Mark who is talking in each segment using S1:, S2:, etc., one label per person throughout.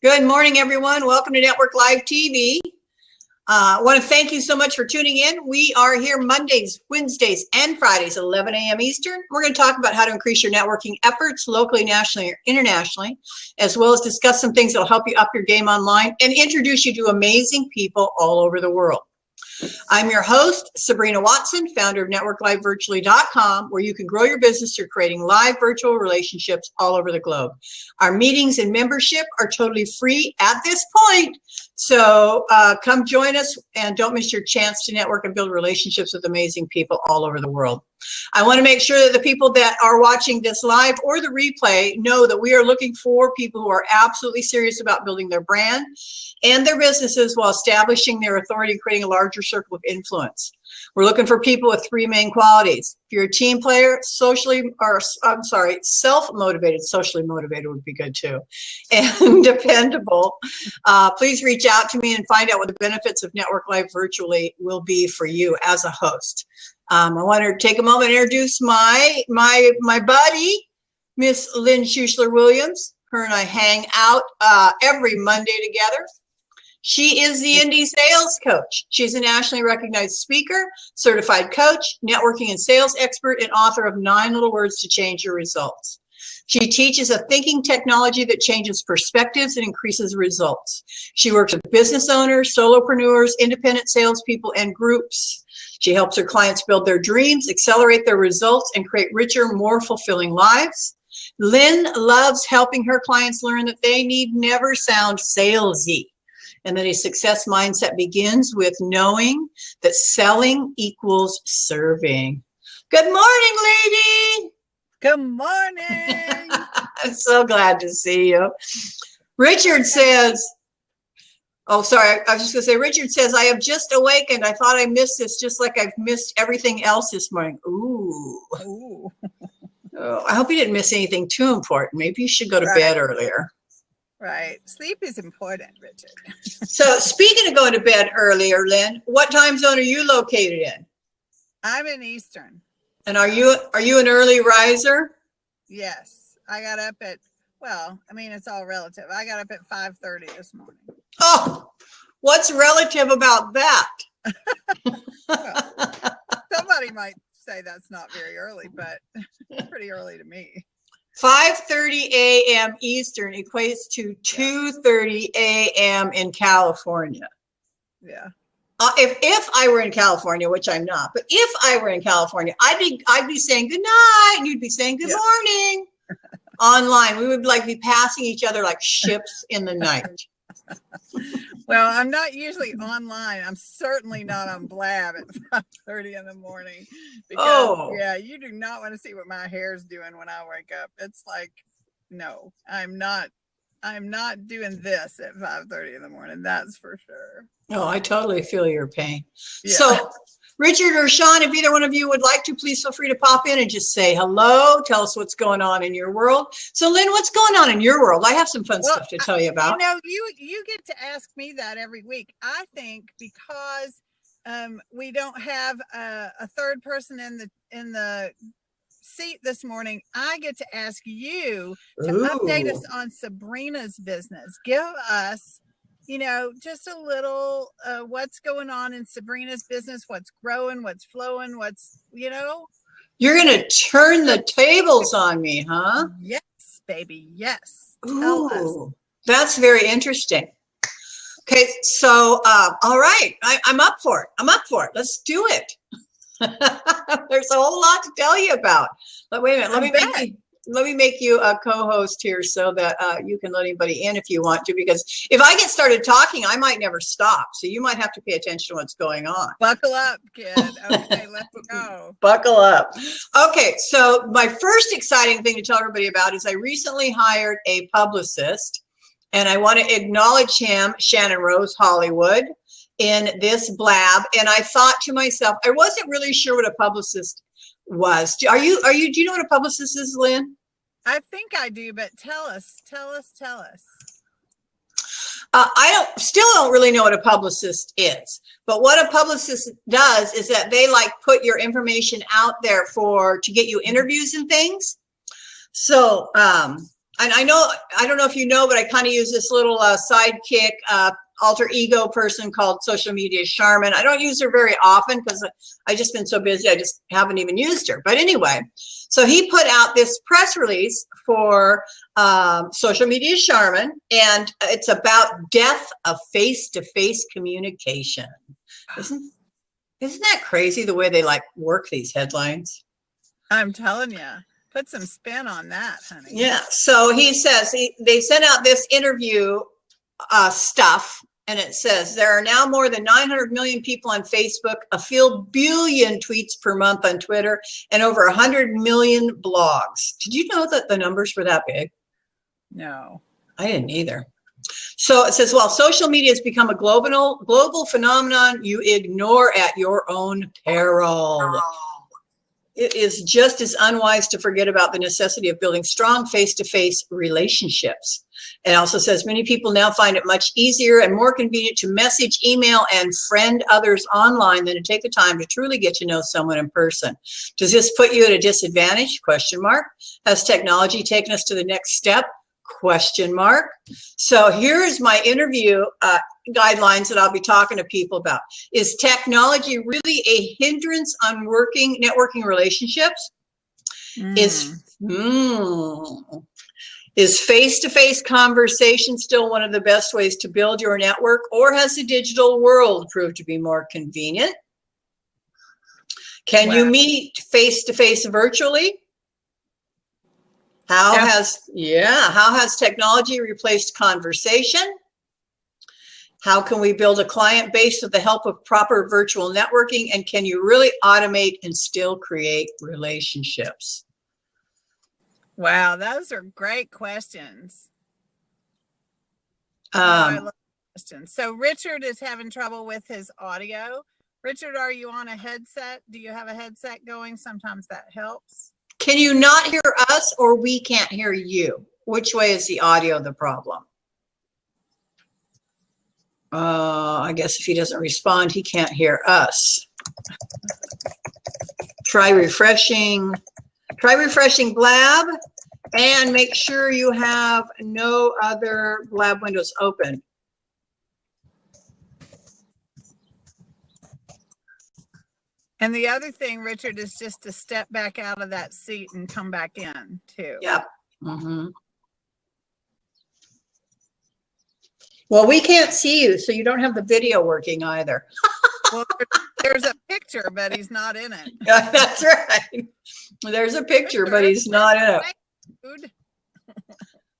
S1: Good morning, everyone. Welcome to Network Live TV. I want to thank you so much for tuning in. We are here Mondays, Wednesdays, and Fridays, 11 a.m. Eastern. We're going to talk about how to increase your networking efforts locally, nationally, or internationally, as well as discuss some things that will help you up your game online and introduce you to amazing people all over the world. I'm your host, Sabrina Watson, founder of NetworkLiveVirtually.com, where you can grow your business through creating live virtual relationships all over the globe. Our meetings and membership are totally free at this point. So come join us and don't miss your chance to network and build relationships with amazing people all over the world. I want to make sure that the people that are watching this live or the replay know that we are looking for people who are absolutely serious about building their brand and their businesses while establishing their authority and creating a larger circle of influence. We're looking for people with three main qualities. If you're a team player, self-motivated, socially motivated would be good too, and dependable, please reach out to me and find out what the benefits of Network Live Virtually will be for you as a host. I want to take a moment and introduce my buddy, Miss Lynn Schuessler-Williams. Her and I hang out every Monday together. She is the Indie Sales Coach. She's a nationally recognized speaker, certified coach, networking and sales expert, and author of 9 Little Words to Change Your Results. She teaches a thinking technology that changes perspectives and increases results. She works with business owners, solopreneurs, independent salespeople, and groups. She helps her clients build their dreams, accelerate their results, and create richer, more fulfilling lives. Lynn loves helping her clients learn that they need never sound salesy, and that a success mindset begins with knowing that selling equals serving. Good morning, lady.
S2: Good morning.
S1: I'm so glad to see you. Richard says, oh, sorry, I was just going to say, Richard says, I have just awakened. I thought I missed this just like I've missed everything else this morning. Ooh.
S2: Ooh.
S1: Oh, I hope you didn't miss anything too important. Maybe you should go to bed earlier.
S2: Right. Sleep is important, Richard.
S1: So speaking of going to bed earlier, Lynn, what time zone are you located in?
S2: I'm in Eastern.
S1: And are you an early riser?
S2: Yes. I got up at, well, I mean, it's all relative. I got up at 5:30 this morning.
S1: Oh, what's relative about that?
S2: Well, somebody might say that's not very early, but it's pretty early to me.
S1: 5:30 a.m. Eastern equates to 2:30 a.m. in California.
S2: Yeah.
S1: If I were in California, which I'm not, but if I were in California, I'd be saying good night, and you'd be saying good morning. Online, we would be passing each other like ships in the night.
S2: Well, I'm not usually online. I'm certainly not on Blab at 5:30 in the morning because you do not want to see what my hair's doing when I wake up. It's like, no, I'm not doing this at 5:30 in the morning. That's for sure.
S1: Oh, I totally feel your pain.
S2: Yeah.
S1: So Richard or Sean, if either one of you would like to, please feel free to pop in and just say hello. Tell us what's going on in your world. So Lynn, what's going on in your world? I have some fun stuff to tell you about.
S2: You know, you get to ask me that every week. I think because we don't have a third person in the seat this morning, I get to ask you to update us on Sabrina's business. Give us, just a little what's going on in Sabrina's business, what's growing, what's flowing, what's,
S1: You're going to turn the tables on me, huh?
S2: Yes, baby. Yes. Tell us.
S1: That's very interesting. Okay, so, all right, I'm up for it. Let's do it. There's a whole lot to tell you about. But wait a minute, let me make you a co-host here so that you can let anybody in if you want to, because if I get started talking, I might never stop. So you might have to pay attention to what's going on.
S2: Buckle up, kid. Okay, let's go.
S1: Buckle up. Okay, so my first exciting thing to tell everybody about is I recently hired a publicist, and I want to acknowledge him, Shannon Rose Hollywood, in this blab. And I thought to myself, I wasn't really sure what a publicist was. Do you know what a publicist is, Lynn?
S2: I think I do, but tell us.
S1: I still don't really know what a publicist is, but what a publicist does is that they put your information out there to get you interviews and things. So and I don't know if you know, but I kind of use this little sidekick, alter ego person called Social Media Charmin. I don't use her very often because I just been so busy. I just haven't even used her. But anyway, so he put out this press release for Social Media Charmin, and it's about death of face-to-face communication. Isn't that crazy the way they like work these headlines?
S2: I'm telling you. Put some spin on that, honey.
S1: Yeah. So he says they sent out this interview stuff, and it says there are now more than 900 million people on Facebook, a few billion tweets per month on Twitter, and over 100 million blogs. Did you know that the numbers were that big?
S2: No.
S1: I didn't either. So it says, while social media has become a global phenomenon, you ignore at your own peril. It is just as unwise to forget about the necessity of building strong face-to-face relationships. It also says many people now find it much easier and more convenient to message, email, and friend others online than to take the time to truly get to know someone in person. Does this put you at a disadvantage? Question mark. Has technology taken us to the next step? Question mark. So here is my interview guidelines that I'll be talking to people about. Is technology really a hindrance on networking relationships? Is face-to-face conversation still one of the best ways to build your network, or has the digital world proved to be more convenient? Can you meet face-to-face virtually? How has technology replaced conversation? How can we build a client base with the help of proper virtual networking? And can you really automate and still create relationships?
S2: Wow, those are great questions. I love questions. So Richard is having trouble with his audio. Richard, are you on a headset? Do you have a headset going? Sometimes that helps.
S1: Can you not hear us, or we can't hear you? Which way is the audio the problem? I guess if he doesn't respond, he can't hear us. Try refreshing Blab, and make sure you have no other Blab windows open.
S2: And the other thing, Richard, is just to step back out of that seat and come back in too.
S1: Yep. Well, we can't see you, so you don't have the video working either.
S2: Well, there's a picture, but he's not in it.
S1: Yeah, that's right. There's a picture, but he's not in it.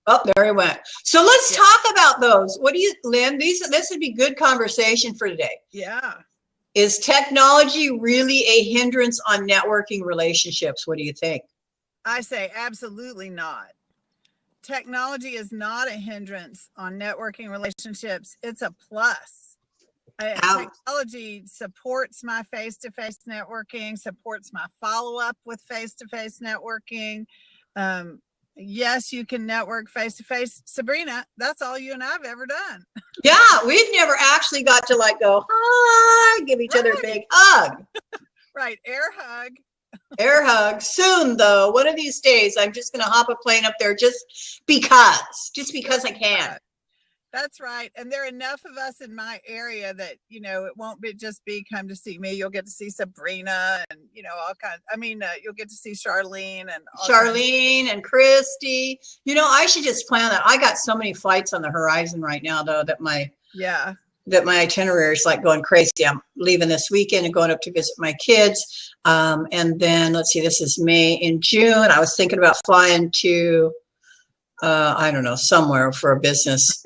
S1: Oh, there he went. So let's talk about those. What do you, Lynn? This would be good conversation for today.
S2: Yeah.
S1: Is technology really a hindrance on networking relationships? What do you think?
S2: I say absolutely not. Technology is not a hindrance on networking relationships. It's a plus. Technology supports my face-to-face networking, supports my follow-up with face-to-face networking. Yes, you can network face-to-face. Sabrina, that's all you and I have ever done.
S1: Yeah, we've never actually got to like go, hi, give each other a big hug.
S2: Right, air hug.
S1: Air hug. Soon, though, one of these days, I'm just going to hop a plane up there just because I can.
S2: That's right. And there are enough of us in my area that, you know, it won't just be come to see me. You'll get to see Sabrina and, you know, all kinds. I mean, you'll get to see Charlene and
S1: Christy. You know, I should just plan that. I got so many flights on the horizon right now, though, that my itinerary is like going crazy. I'm leaving this weekend and going up to visit my kids. And then let's see, this is May. In June, I was thinking about flying to, I don't know, somewhere for a business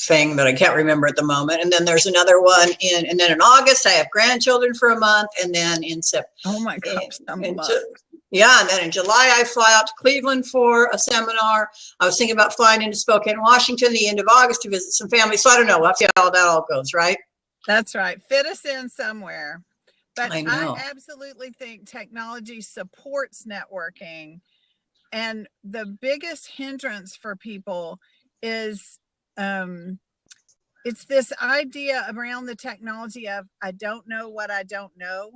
S1: thing that I can't remember at the moment. And then there's another one and then in August I have grandchildren for a month, and then in September.
S2: Oh my gosh.
S1: And then in July I fly out to Cleveland for a seminar. I was thinking about flying into Spokane, Washington, the end of August to visit some family. So I don't know. We'll have to see how that all goes, right?
S2: That's right. Fit us in somewhere. But
S1: I
S2: absolutely think technology supports networking. And the biggest hindrance for people is it's this idea around the technology of, I don't know what I don't know,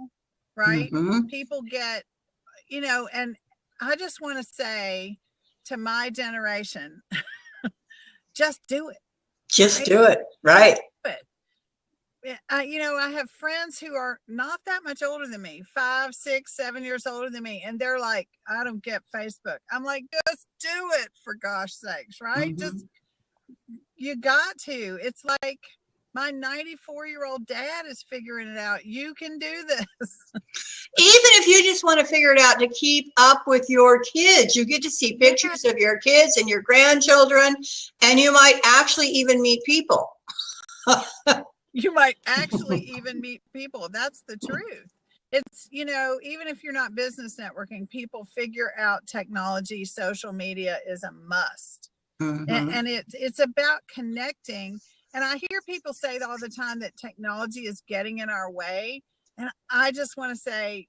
S2: right? People get, you know, and I just want to say to my generation, just do it.
S1: Just do it. Right.
S2: I have friends who are not that much older than me, 5, 6, 7 years older than me. And they're like, I don't get Facebook. I'm like, just do it, for gosh sakes, right?
S1: Mhm.
S2: Just, you got to. It's like my 94-year-old dad is figuring it out. You can do this.
S1: Even if you just want to figure it out to keep up with your kids, you get to see pictures of your kids and your grandchildren, and you might actually even meet people.
S2: You might actually even meet people. That's the truth. It's, even if you're not business networking, people figure out technology, social media is a must.
S1: Mhm.
S2: And it's about connecting. And I hear people say all the time that technology is getting in our way. And I just want to say,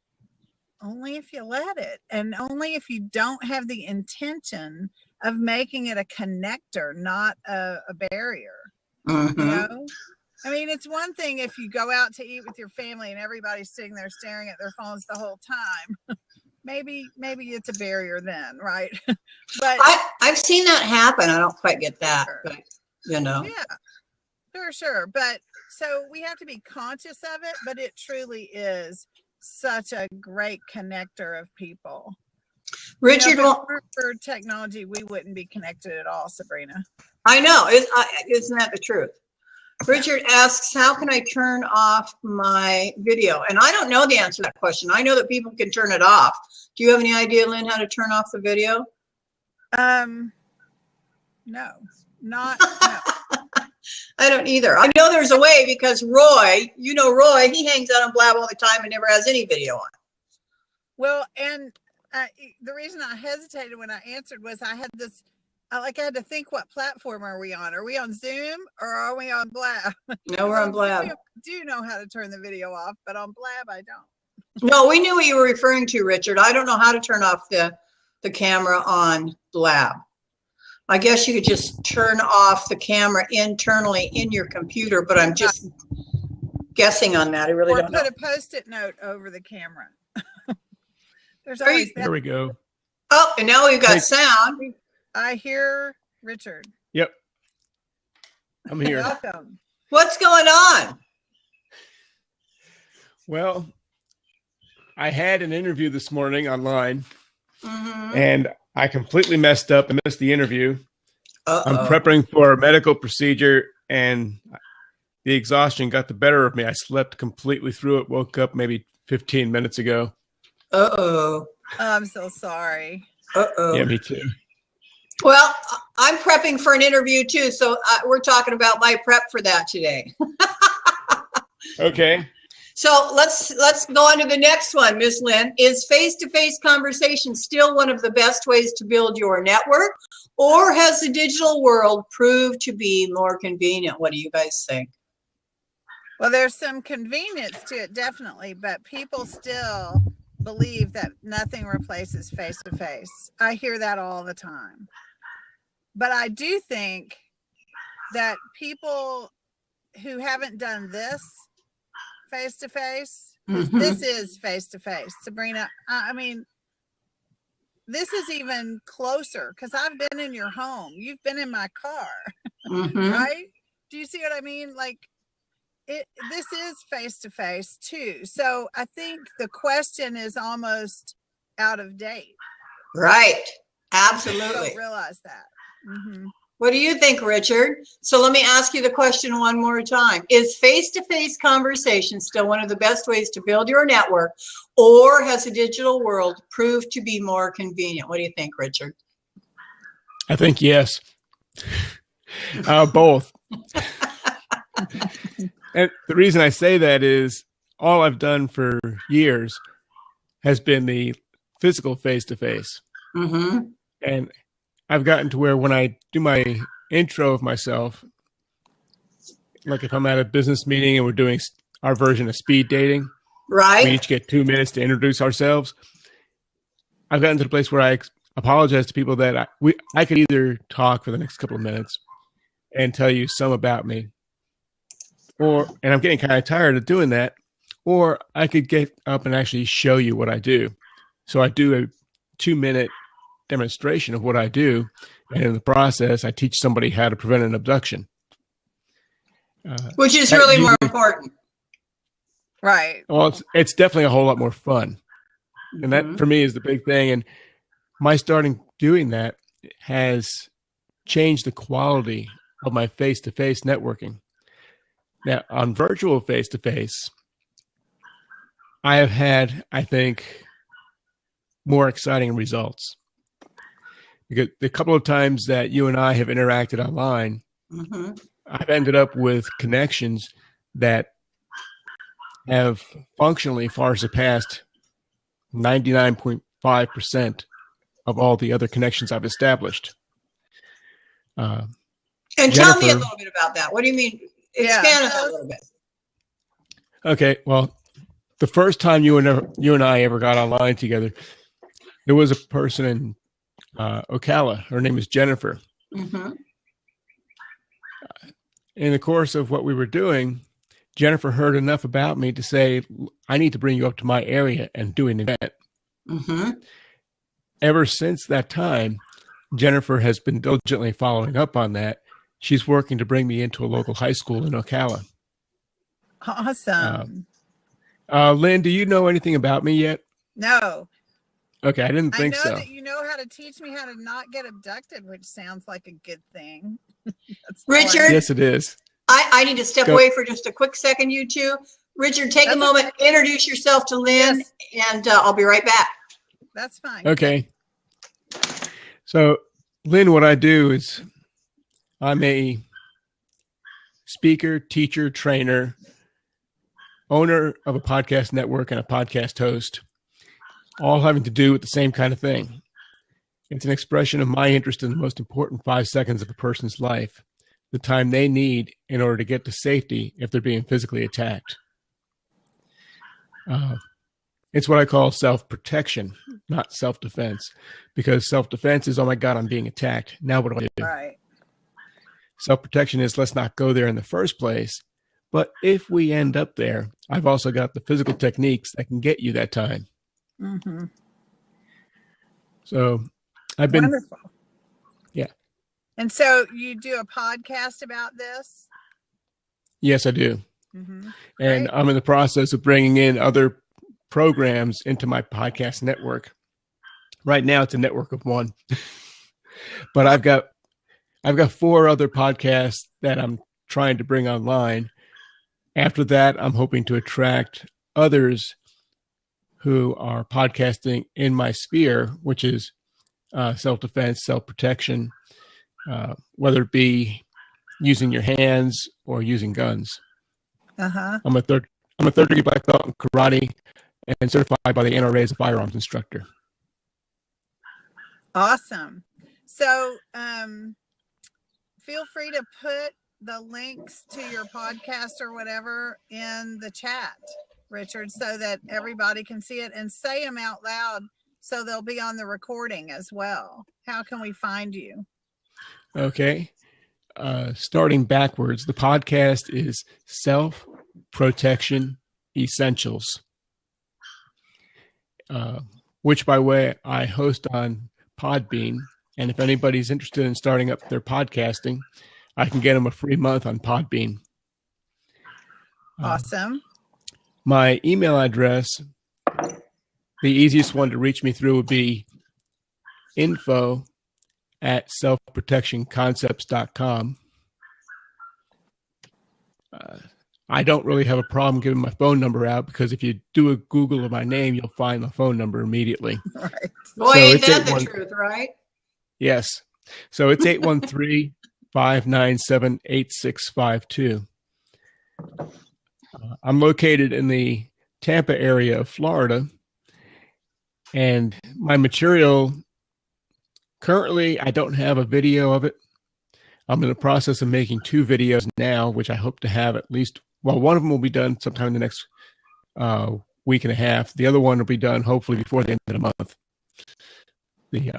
S2: only if you let it, and only if you don't have the intention of making it a connector, not a barrier.
S1: Mhm.
S2: I mean, it's one thing if you go out to eat with your family and everybody's sitting there staring at their phones the whole time. maybe it's a barrier then, right? But
S1: I've seen that happen. I don't quite get that,
S2: Sure.
S1: but
S2: Yeah, sure. But so we have to be conscious of it, but it truly is such a great connector of people.
S1: Richard,
S2: if it weren't for technology, we wouldn't be connected at all, Sabrina.
S1: I know. Isn't that the truth? Richard asks, how can I turn off my video? And I don't know the answer to that question. I know that people can turn it off. Do you have any idea, Lynn, how to turn off the video?
S2: No.
S1: I don't either. I know there's a way because Roy, Roy, he hangs out on Blab all the time and never has any video on.
S2: Well, and the reason I hesitated when I answered was I had this, I had to think, what platform are we on? Are we on Zoom or are we on Blab?
S1: No, we're on Blab.
S2: Zoom, I do know how to turn the video off, but on Blab, I don't.
S1: No, we knew what you were referring to, Richard. I don't know how to turn off the camera on Blab. I guess you could just turn off the camera internally in your computer, but I'm just guessing on that. I really don't know.
S2: Or put a Post-it note over the camera. There's always that.
S3: There we go.
S1: Oh, and now we've got sound.
S2: I hear Richard.
S3: Yep. I'm here.
S2: Welcome.
S1: What's going on?
S3: Well, I had an interview this morning online,
S1: Mhm.
S3: and I completely messed up and missed the interview.
S1: Uh-oh.
S3: I'm prepping for a medical procedure, and the exhaustion got the better of me. I slept completely through it, woke up maybe 15 minutes ago.
S1: Uh-oh.
S2: I'm so sorry.
S1: Uh-oh.
S3: Yeah, me too.
S1: Well, I'm prepping for an interview too, so we're talking about my prep for that today.
S3: Okay.
S1: So let's go on to the next one, Ms. Lynn. Is face-to-face conversation still one of the best ways to build your network, or has the digital world proved to be more convenient? What do you guys think?
S2: Well, there's some convenience to it, definitely, but people still believe that nothing replaces face-to-face. I hear that all the time. But I do think that people who haven't done this face-to-face,
S1: Mhm.
S2: this is face-to-face, Sabrina. I mean, this is even closer because I've been in your home. You've been in my car,
S1: Mhm.
S2: right? Do you see what I mean? Like, this is face-to-face too. So I think the question is almost out of date.
S1: Right.
S2: I
S1: Absolutely.
S2: don't realize that. Mm-hmm.
S1: What do you think, Richard? So let me ask you the question one more time. Is face-to-face conversation still one of the best ways to build your network, or has the digital world proved to be more convenient? What do you think, Richard?
S3: I think yes. Both. And the reason I say that is all I've done for years has been the physical face-to-face.
S1: Mm-hmm.
S3: And I've gotten to where when I do my intro of myself, like if I'm at a business meeting and we're doing our version of speed dating,
S1: Right.
S3: we each get 2 minutes to introduce ourselves. I've gotten to the place where I apologize to people that I could either talk for the next couple of minutes and tell you some about me, and I'm getting kind of tired of doing that, or I could get up and actually show you what I do. So I do a 2-minute demonstration of what I do. And in the process, I teach somebody how to prevent an abduction.
S1: Which is
S3: That
S1: really more
S3: usually-
S1: important.
S2: Right.
S3: Well, it's definitely a whole lot more fun. And that
S1: Mhm.
S3: for me is the big thing. And my starting doing that has changed the quality of my face-to-face networking. Now, on virtual face-to-face, I have had, I think, more exciting results. Because the couple of times that you and I have interacted online,
S1: Mhm.
S3: I've ended up with connections that have functionally far surpassed 99.5% of all the other connections I've established.
S1: And tell me a
S3: Jennifer-
S1: little bit about that. What do you mean?
S2: Yeah,
S1: Expand on
S2: tell
S1: that a
S2: us.
S1: little bit.
S3: Okay, well, the first time you and I ever got online together, there was a person in Ocala. Her name is Jennifer.
S1: Mhm.
S3: In the course of what we were doing, Jennifer heard enough about me to say, I need to bring you up to my area and do an event.
S1: Mhm.
S3: Ever since that time, Jennifer has been diligently following up on that. She's working to bring me into a local high school in Ocala.
S2: Awesome.
S3: Lynn, do you know anything about me yet?
S2: No,
S3: Okay, I didn't
S2: I
S3: think
S2: know
S3: so.
S2: that you know how to teach me how to not get abducted, which sounds like a good thing. That's
S1: Richard?
S2: all I-
S3: Yes, it is.
S1: I need to step
S3: Go.
S1: away for just a quick second, you two. Richard, take a
S2: That's
S1: moment, introduce yourself to Lynn, and I'll be right back.
S2: That's fine.
S3: Okay. So, Lynn, what I do is I'm a speaker, teacher, trainer, owner of a podcast network, and a podcast host, all having to do with the same kind of thing. It's an expression of my interest in the most important 5 seconds of a person's life, the time they need in order to get to safety if they're being physically attacked. It's what I call self-protection, not self-defense, because self-defense is, oh my God, I'm being attacked. Now what do I do?
S2: Right.
S3: Self-protection is, let's not go there in the first place. But if we end up there, I've also got the physical techniques that can get you that time.
S2: Mm-hmm.
S3: So I've been,
S2: Wonderful.
S3: Yeah.
S2: And so you do a podcast about this?
S3: yes, I do.
S2: Mm-hmm.
S3: And
S2: Great.
S3: I'm in the process of bringing in other programs into my podcast network. Right now it's a network of one, but I've got 4 other podcasts that I'm trying to bring online. After that, I'm hoping to attract others who are podcasting in my sphere, which is self-defense, self-protection, whether it be using your hands or using guns.
S2: Uh-huh.
S3: I'm a third degree black belt in karate and certified by the NRA as a firearms instructor.
S2: Awesome. So feel free to put the links to your podcast or whatever in the chat, Richard, so that everybody can see it, and say them out loud so they'll be on the recording as well. How can we find you?
S3: Okay. Starting backwards, the podcast is Self-Protection Essentials, which, by the way, I host on Podbean. And if anybody's interested in starting up their podcasting, I can get them a free month on Podbean.
S2: Awesome.
S3: My email address, the easiest one to reach me through would be info@selfprotectionconcepts.com. I don't really have a problem giving my phone number out, because if you do a Google of my name, you'll find my phone number immediately.
S2: Right.
S1: Boy,
S3: So
S1: ain't
S3: it's
S1: that the
S3: 81
S1: truth, right?
S3: Yes. So it's 813-597-8652. I'm located in the Tampa area of Florida, and my material, currently, I don't have a video of it. I'm in the process of making 2 videos now, which I hope to have at least, well, one of them will be done sometime in the next week and a half. The other one will be done hopefully before the end of the month.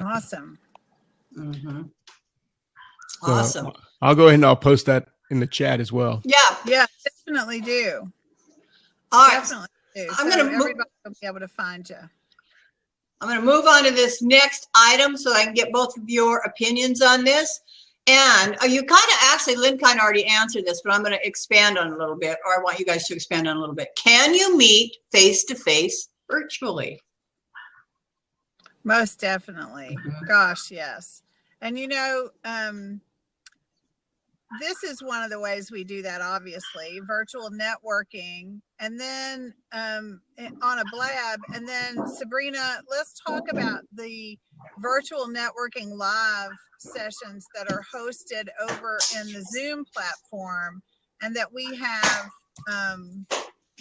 S2: Awesome.
S1: Mm-hmm.
S3: So
S1: Awesome.
S3: I'll go ahead and I'll post that in the chat as well.
S1: Yeah.
S2: Yeah, definitely do.
S1: All right.
S2: Definitely do.
S1: I'm
S2: So
S1: gonna move-
S2: everybody will be able to find you.
S1: I'm going to move on to this next item so I can get both of your opinions on this. And you kind of actually, Lynn kind of already answered this, but I'm going to expand on it a little bit, or I want you guys to expand on it a little bit. Can you meet face-to-face virtually?
S2: Most definitely. Gosh, yes. And this is one of the ways we do that, obviously, virtual networking, and then on a blab. And then Sabrina, let's talk about the virtual networking live sessions that are hosted over in the Zoom platform, and that we have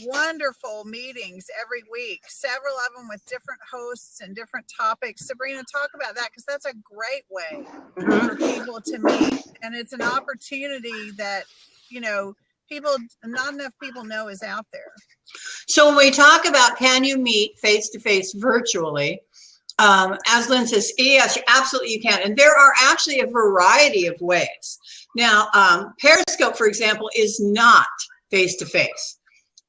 S2: wonderful meetings every week, several of them with different hosts and different topics. Sabrina, talk about that, because that's a great way for people to meet, and it's an opportunity that not enough people know is out there.
S1: So when we talk about can you meet face-to-face virtually, as Lynn says, yes, absolutely you can. And there are actually a variety of ways. Now, Periscope, for example, is not face-to-face.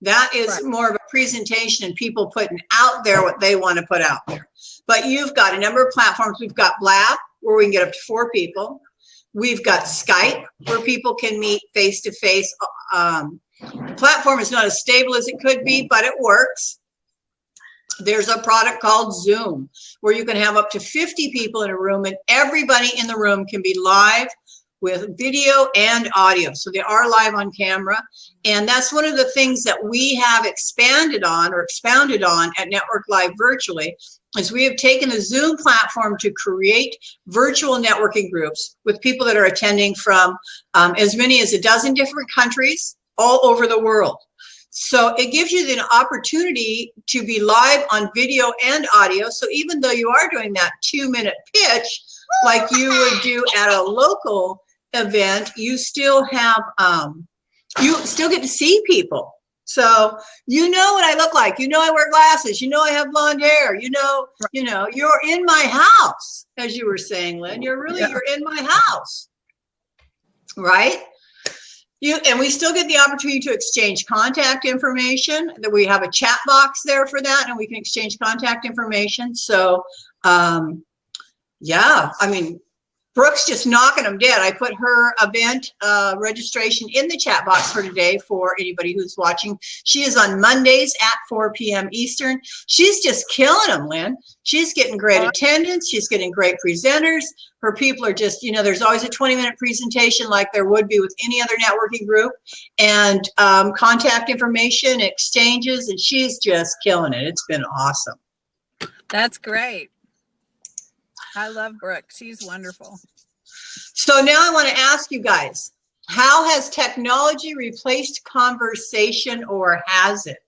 S1: That is more of a presentation and people putting out there what they want to put out there. But you've got a number of platforms. We've got Blab, where we can get up to 4 people. We've got Skype, where people can meet face-to-face. The platform is not as stable as it could be, but it works. There's a product called Zoom, where you can have up to 50 people in a room, and everybody in the room can be live with video and audio. So they are live on camera. And that's one of the things that we have expanded on or expounded on at Network Live Virtually, is we have taken the Zoom platform to create virtual networking groups with people that are attending from as many as 12 different countries all over the world. So it gives you the opportunity to be live on video and audio. So even though you are doing that 2-minute pitch, like you would do at a local event, you still have, you still get to see people. So you know what I look like. You know I wear glasses. You know I have blonde hair. You know, you're in my house, as you were saying, Lynn. You're in my house, right? And we still get the opportunity to exchange contact information. That we have a chat box there for that, and we can exchange contact information. So, yeah, I mean, Brooke's just knocking them dead. I put her event registration in the chat box for today for anybody who's watching. She is on Mondays at 4 p.m. Eastern. She's just killing them, Lynn. She's getting great attendance. She's getting great presenters. Her people are just, there's always a 20-minute presentation like there would be with any other networking group, and contact information, exchanges, and she's just killing it. It's been awesome.
S2: That's great. I love Brooke. She's wonderful.
S1: So now I want to ask you guys, how has technology replaced conversation, or has it?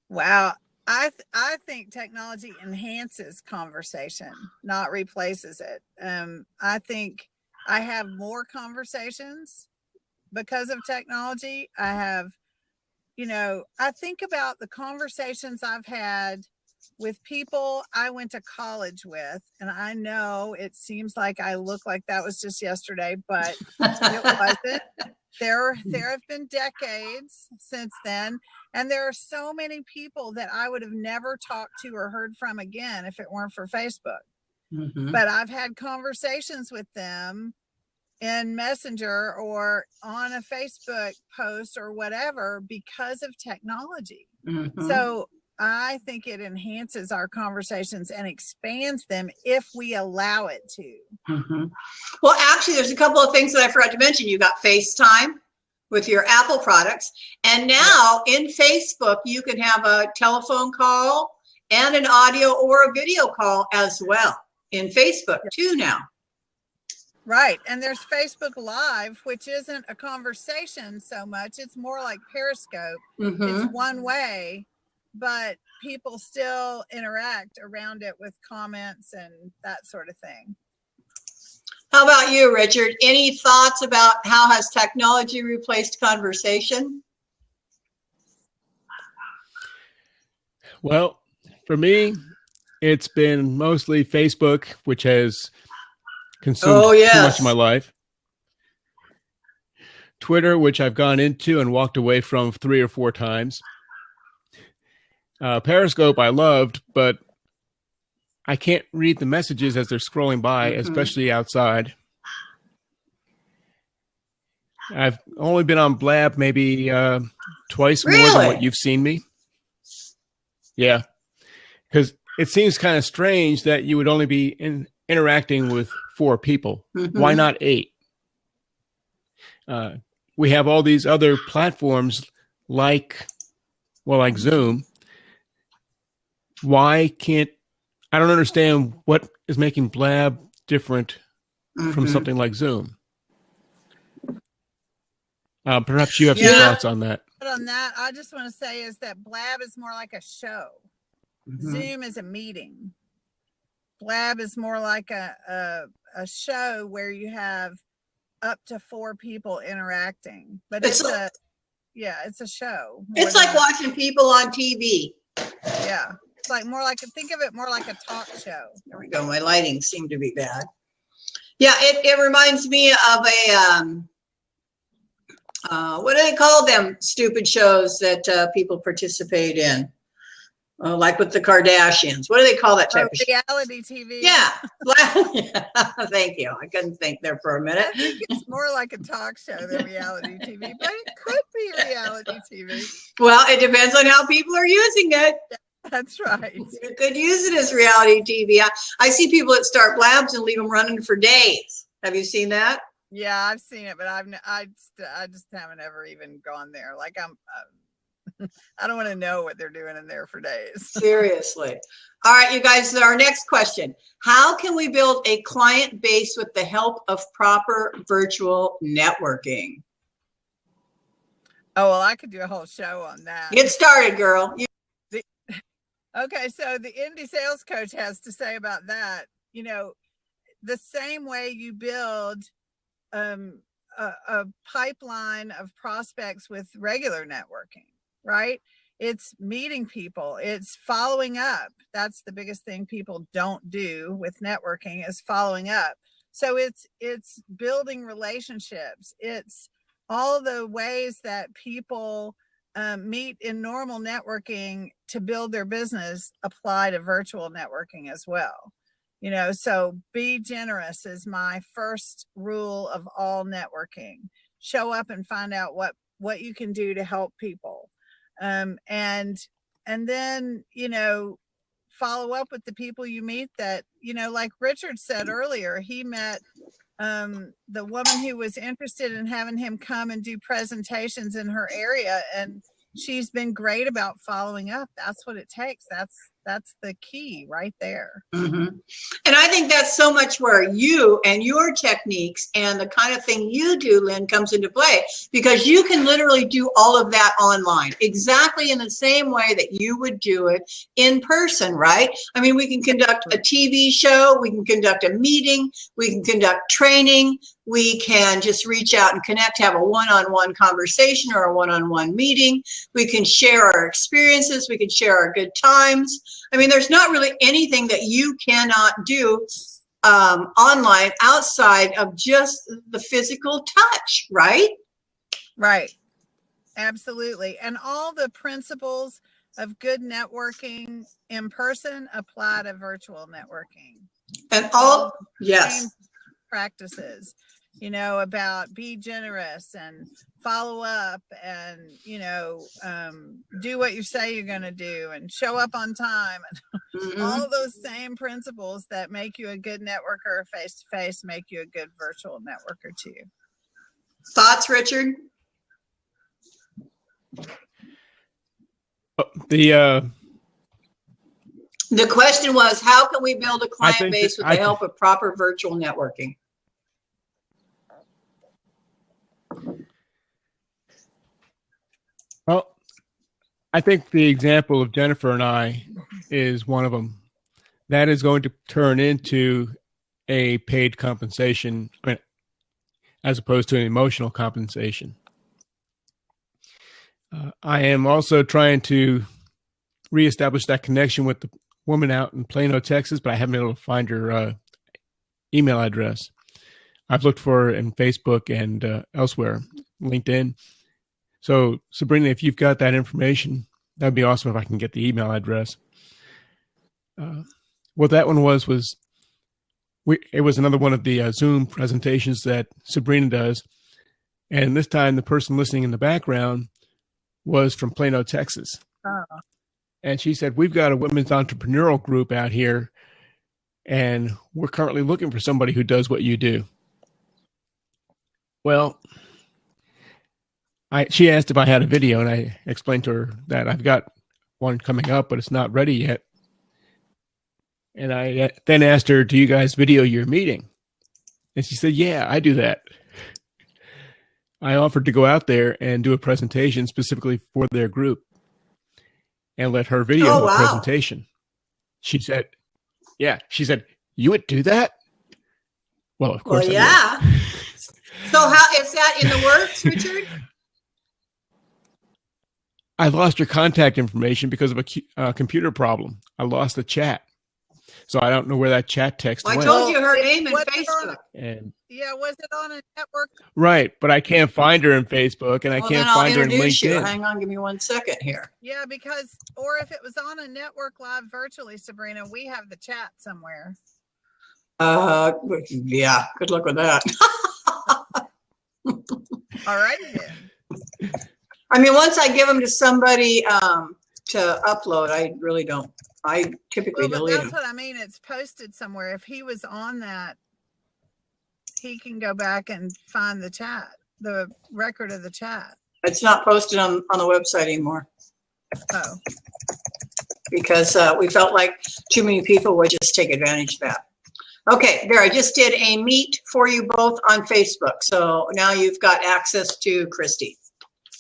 S2: Wow. I think technology enhances conversation, not replaces it. I think I have more conversations because of technology. I think about the conversations I've had with people I went to college with, and I know it seems like I look like that was just yesterday, but it wasn't. There have been decades since then, and there are so many people that I would have never talked to or heard from again if it weren't for Facebook. Mm-hmm. But I've had conversations with them in Messenger or on a Facebook post or whatever because of technology. Mm-hmm. So I think it enhances our conversations and expands them if we allow it to.
S1: Mm-hmm. Well, actually, there's a couple of things that I forgot to mention. You got FaceTime with your Apple products. And now in Facebook, you can have a telephone call and an audio or a video call as well in Facebook too now.
S2: Right. And there's Facebook Live, which isn't a conversation so much. It's more like Periscope. Mm-hmm. It's one way, but people still interact around it with comments and that sort of thing.
S1: How about you, Richard? Any thoughts about how has technology replaced conversation?
S3: Well, for me, it's been mostly Facebook, which has consumed too much of my life. Twitter, which I've gone into and walked away from 3 or 4 times. Periscope I loved, but I can't read the messages as they're scrolling by, especially outside. I've only been on Blab maybe twice more than what you've seen me. Yeah, because it seems kind of strange that you would only be interacting with 4 people. Why not 8? We have all these other platforms like Zoom. Why can't I don't understand what is making Blab different from something like Zoom. Perhaps you have some thoughts on that.
S2: On that, I just want to say is that Blab is more like a show. Zoom is a meeting. Blab is more like a show where you have up to 4 people interacting, but it's a show.
S1: It's like watching people on TV.
S2: Yeah, it's like think of it more like a talk show.
S1: There we go. My lighting seemed to be bad. Yeah, it reminds me of a what do they call them stupid shows that people participate in? Like with the Kardashians. What do they call that type of show?
S2: Reality TV.
S1: Yeah. Thank you. I couldn't think there for a minute.
S2: I think it's more like a talk show than reality TV, but it could be reality TV.
S1: Well, it depends on how people are using it.
S2: That's right.
S1: You could use it as reality TV. I see people that start Blabs and leave them running for days. Have you seen that?
S2: Yeah, I've seen it, but I just haven't ever even gone there. Like I don't want to know what they're doing in there for days.
S1: Seriously. All right, you guys, our next question. How can we build a client base with the help of proper virtual networking?
S2: Oh, well, I could do a whole show on that.
S1: Get started, girl.
S2: Okay, so the indie sales coach has to say about that, the same way you build a pipeline of prospects with regular networking, right? It's meeting people, it's following up. That's the biggest thing people don't do with networking is following up. So it's building relationships. It's all the ways that people meet in normal networking to build their business apply to virtual networking as well. So be generous is my first rule of all networking. Show up and find out what you can do to help people. And then, follow up with the people you meet that, like Richard said earlier, he met the woman who was interested in having him come and do presentations in her area. And she's been great about following up. That's what it takes. That's the key right there.
S1: Mm-hmm. And I think that's so much where you and your techniques and the kind of thing you do, Lynn, comes into play, because you can literally do all of that online exactly in the same way that you would do it in person, right? I mean, we can conduct a TV show, we can conduct a meeting, we can conduct training, we can just reach out and connect, have a one-on-one conversation or a one-on-one meeting. We can share our experiences, we can share our good times. I mean, there's not really anything that you cannot do online outside of just the physical touch, right?
S2: Right. Absolutely. And all the principles of good networking in person apply to virtual networking.
S1: And all yes.
S2: Practices, about be generous and follow up and, do what you say you're going to do and show up on time. And all of those same principles that make you a good networker face-to-face make you a good virtual networker too.
S1: Thoughts, Richard?
S3: The
S1: question was, how can we build a client base with the help of proper virtual networking?
S3: Well, I think the example of Jennifer and I is one of them. That is going to turn into a paid compensation, as opposed to an emotional compensation. I am also trying to reestablish that connection with the woman out in Plano, Texas, but I haven't been able to find her email address. I've looked for her in Facebook and elsewhere, LinkedIn. So, Sabrina, if you've got that information, That'd be awesome if I can get the email address. What that one was it was another one of the Zoom presentations that Sabrina does. And this time the person listening in the background was from Plano, Texas.
S2: Oh.
S3: And she said, we've got a women's entrepreneurial group out here, and we're currently looking for somebody who does what you do. Well, she asked if I had a video, and I explained to her that I've got one coming up, but it's not ready yet. And I then asked her, do you guys video your meeting? And she said, yeah, I do that. I offered to go out there and do a presentation specifically for their group and let her video the presentation. She said, yeah, she said, you would do that? Well, of course.
S1: Well, yeah. So how is that in the works, Richard?
S3: I lost her contact information because of a computer problem. I lost the chat. So I don't know where that chat text went.
S1: I told you her name and Facebook.
S2: Yeah, was it on a network?
S3: Right, but I can't find her in Facebook, and I can't find her in LinkedIn.
S1: Hang on, give me 1 second here.
S2: Yeah, because, or if it was on a network live virtually, Sabrina, we have the chat somewhere.
S1: Yeah, good luck with that.
S2: All right then.
S1: I mean, once I give them to somebody to upload, I really don't. I typically delete them.
S2: That's what I mean. It's posted somewhere. If he was on that, he can go back and find the chat, the record of the chat.
S1: It's not posted on the website anymore.
S2: Oh.
S1: Because we felt like too many people would just take advantage of that. Okay, there, I just did a meet for you both on Facebook. So now you've got access to Christy.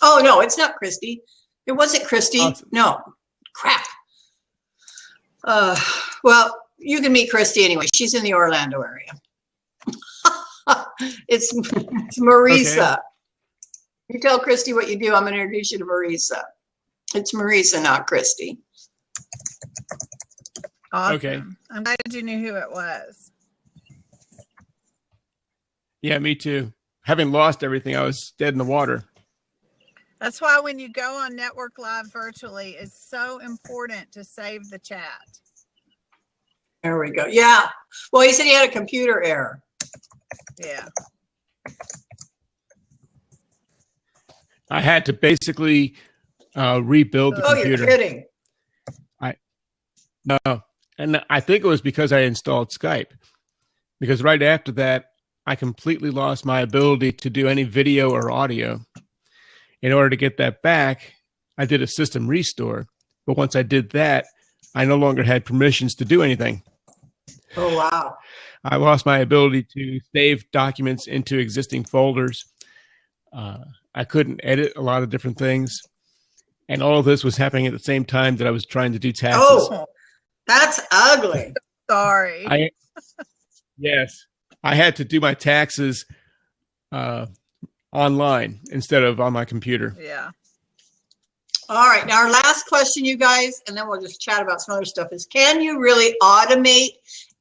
S1: Oh, no, it's not Christy. It wasn't Christy. Awesome. No, crap. Well, you can meet Christy anyway. She's in the Orlando area. it's Marisa. Okay. You tell Christy what you do. I'm going to introduce you to Marisa. It's Marisa, not Christy.
S2: Awesome.
S3: Okay.
S2: I'm glad you knew who it was.
S3: Yeah, me too. Having lost everything, I was dead in the water.
S2: That's why when you go on Network Live virtually, it's so important to save the chat.
S1: There we go. Yeah. Well, he said he had a computer error.
S2: Yeah.
S3: I had to basically rebuild the computer.
S1: Oh, you're kidding.
S3: No. And I think it was because I installed Skype. Because right after that, I completely lost my ability to do any video or audio. In order to get that back, I did a system restore. But once I did that, I no longer had permissions to do anything.
S1: Oh, wow.
S3: I lost my ability to save documents into existing folders. I couldn't edit a lot of different things. And all of this was happening at the same time that I was trying to do taxes.
S1: Oh, that's ugly.
S2: Sorry.
S3: Yes. I had to do my taxes online instead of on my computer.
S2: Yeah.
S1: All right. Now, our last question, you guys, and then we'll just chat about some other stuff, is can you really automate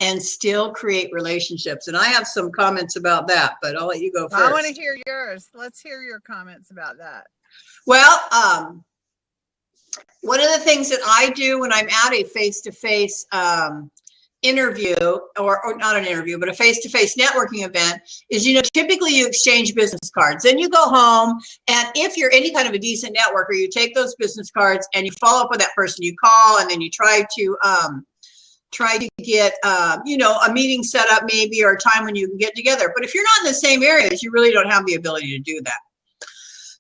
S1: and still create relationships? And I have some comments about that, but I'll let you go first.
S2: I want to hear yours. Let's hear your comments about that.
S1: Well, one of the things that I do when I'm at a face-to-face interview, or not an interview, but a face-to-face networking event is, typically you exchange business cards. Then you go home, and if you're any kind of a decent networker, you take those business cards and you follow up with that person. You call, and then you try to get, a meeting set up maybe, or a time when you can get together. But if you're not in the same areas, you really don't have the ability to do that.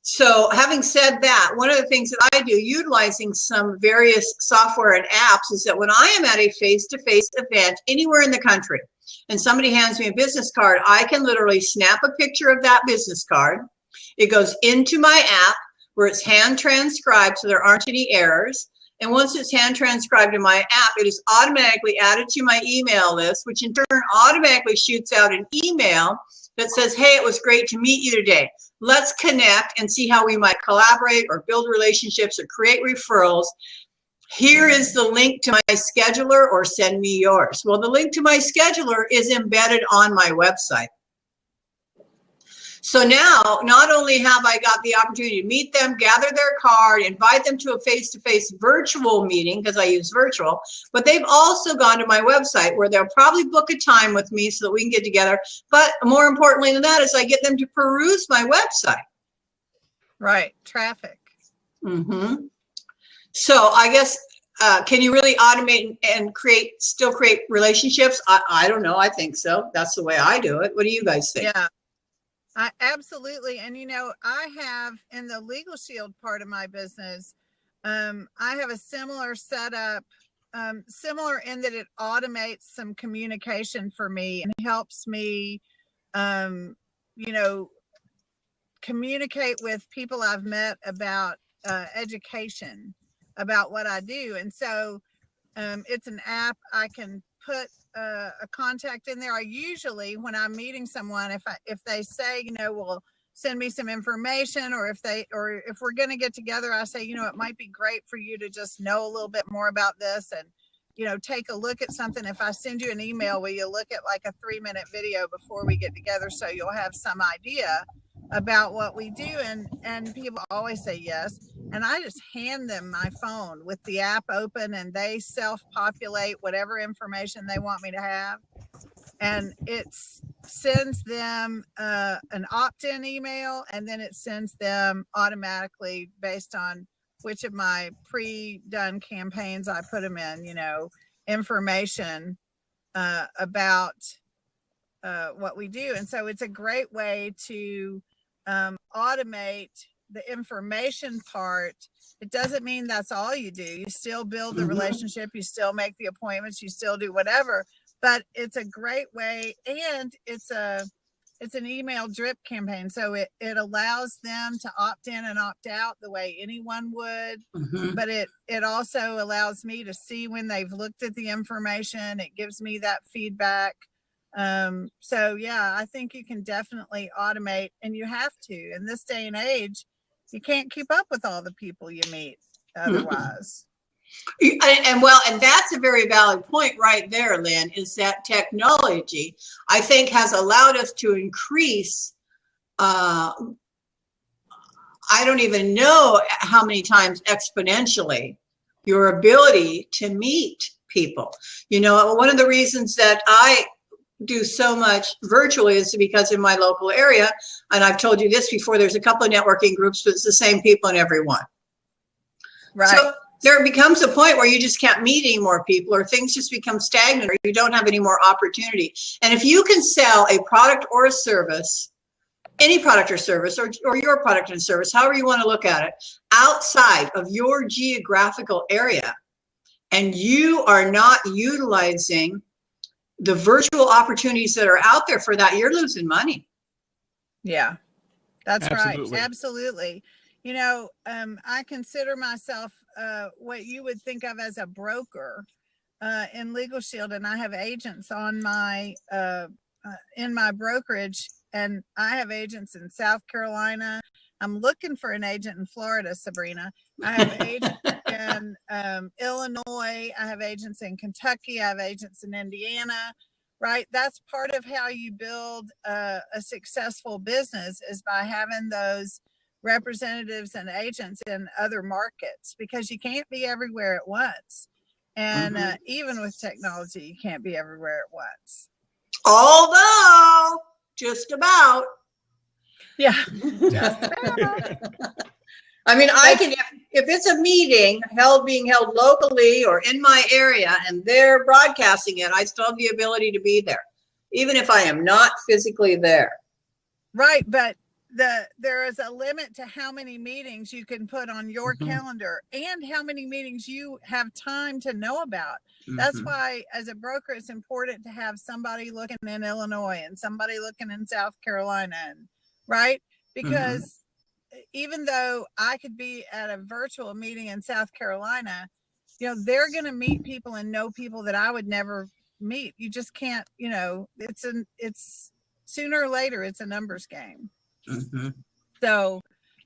S1: So having said that, one of the things that I do utilizing some various software and apps is that when I am at a face-to-face event anywhere in the country and somebody hands me a business card, I can literally snap a picture of that business card. It goes into my app where it's hand transcribed so there aren't any errors. And once it's hand transcribed in my app, it is automatically added to my email list, which in turn automatically shoots out an email that says, hey, it was great to meet you today. Let's connect and see how we might collaborate or build relationships or create referrals. Here is the link to my scheduler, or send me yours. Well, the link to my scheduler is embedded on my website. So now, not only have I got the opportunity to meet them, gather their card, invite them to a face-to-face virtual meeting, because I use virtual, but they've also gone to my website where they'll probably book a time with me so that we can get together. But more importantly than that is I get them to peruse my website.
S2: Right. Traffic.
S1: Mm-hmm. So I guess, can you really automate and still create relationships? I don't know. I think so. That's the way I do it. What do you guys think?
S2: Yeah. Absolutely. And, I have in the Legal Shield part of my business, I have a similar setup, similar in that it automates some communication for me and helps me, communicate with people I've met about education, about what I do. And so it's an app. I can put a contact in there. I usually, when I'm meeting someone, if they say, well, send me some information, or if we're going to get together, I say, it might be great for you to just know a little bit more about this and, take a look at something. If I send you an email, will you look at like a 3-minute video before we get together so you'll have some idea about what we do? And people always say yes. And I just hand them my phone with the app open, and they self-populate whatever information they want me to have. And it sends them an opt-in email, and then it sends them automatically based on which of my pre-done campaigns I put them in, information about what we do. And so it's a great way to automate the information part. It doesn't mean that's all you do. You still build the relationship, you still make the appointments, you still do whatever, but it's a great way. And it's an email drip campaign. So it allows them to opt in and opt out the way anyone would, but it also allows me to see when they've looked at the information. It gives me that feedback. So yeah, I think you can definitely automate, and you have to. In this day and age, you can't keep up with all the people you meet otherwise.
S1: And that's a very valid point right there, Lynn, is that technology, I think, has allowed us to increase, I don't even know how many times exponentially, your ability to meet people. One of the reasons that I do so much virtually is because in my local area, and I've told you this before, there's a couple of networking groups, but it's the same people in every one.
S2: Right.
S1: So there becomes a point where you just can't meet any more people, or things just become stagnant, or you don't have any more opportunity. And if you can sell a product or a service, any product or service, or your product and service, however you want to look at it, outside of your geographical area, and you are not utilizing the virtual opportunities that are out there for that, you're losing money.
S2: Yeah, that's
S3: Absolutely.
S2: right. Absolutely. I consider myself what you would think of as a broker in Legal Shield, and I have agents on my in my brokerage, and I have agents in South Carolina. I'm looking for an agent in Florida, Sabrina. I have agents in Illinois. I have agents in Kentucky. I have agents in Indiana. Right. That's part of how you build a successful business, is by having those representatives and agents in other markets, because you can't be everywhere at once. And even with technology, you can't be everywhere at once.
S1: Although, just about.
S2: Yeah.
S1: Just about. I mean, I can, if it's a meeting being held locally or in my area and they're broadcasting it, I still have the ability to be there, even if I am not physically there.
S2: Right. But there is a limit to how many meetings you can put on your calendar, and how many meetings you have time to know about. That's why, as a broker, it's important to have somebody looking in Illinois and somebody looking in South Carolina, right? Because even though I could be at a virtual meeting in South Carolina, they're going to meet people and know people that I would never meet. You just can't, it's sooner or later, it's a numbers game. So